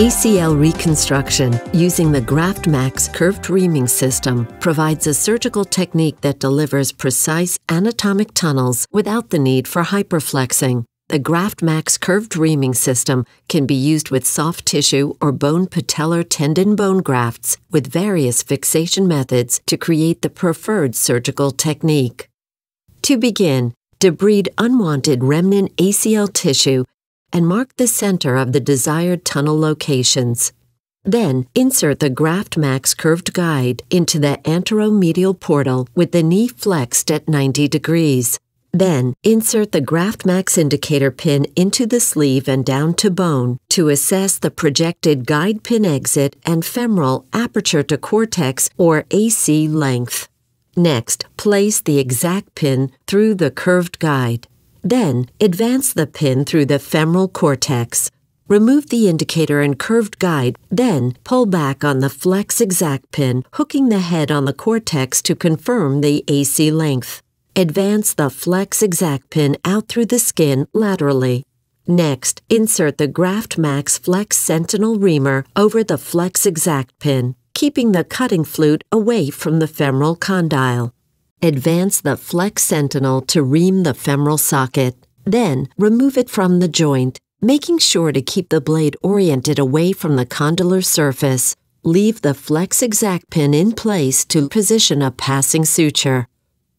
ACL reconstruction using the GraftMax curved reaming system provides a surgical technique that delivers precise anatomic tunnels without the need for hyperflexing. The GraftMax curved reaming system can be used with soft tissue or bone patellar tendon bone grafts with various fixation methods to create the preferred surgical technique. To begin, debride unwanted remnant ACL tissue and mark the center of the desired tunnel locations. Then, insert the GraftMax curved guide into the anteromedial portal with the knee flexed at 90 degrees. Then, insert the GraftMax indicator pin into the sleeve and down to bone to assess the projected guide pin exit and femoral aperture to cortex or AC length. Next, place the exact pin through the curved guide. Then, advance the pin through the femoral cortex. Remove the indicator and curved guide, then pull back on the flex exact pin, hooking the head on the cortex to confirm the AC length. Advance the flex exact pin out through the skin laterally. Next, insert the GraftMax Flex Sentinel Reamer over the flex exact pin, keeping the cutting flute away from the femoral condyle. Advance the Flex Sentinel to ream the femoral socket. Then, remove it from the joint, making sure to keep the blade oriented away from the condylar surface. Leave the Flex Exact pin in place to position a passing suture.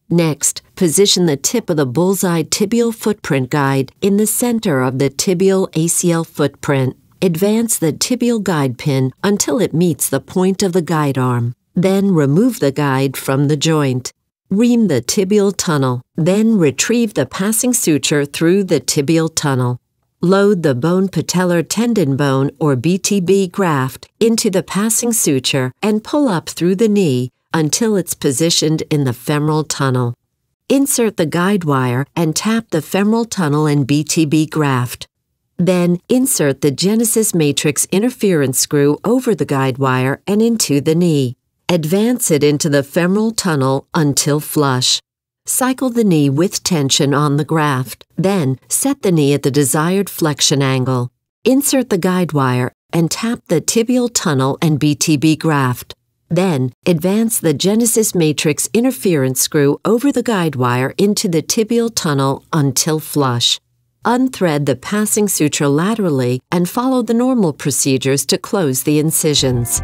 Next, position the tip of the bullseye tibial footprint guide in the center of the tibial ACL footprint. Advance the tibial guide pin until it meets the point of the guide arm. Then remove the guide from the joint. Ream the tibial tunnel, then retrieve the passing suture through the tibial tunnel. Load the bone patellar tendon bone or BTB graft into the passing suture and pull up through the knee until it's positioned in the femoral tunnel. Insert the guide wire and tap the femoral tunnel and BTB graft. Then insert the genesys matrix interference screw over the guide wire and into the knee. Advance it into the femoral tunnel until flush. Cycle the knee with tension on the graft. Then, set the knee at the desired flexion angle. Insert the guide wire and tap the tibial tunnel and BTB graft. Then, advance the genesys matrix interference screw over the guide wire into the tibial tunnel until flush. Unthread the passing suture laterally and follow the normal procedures to close the incisions.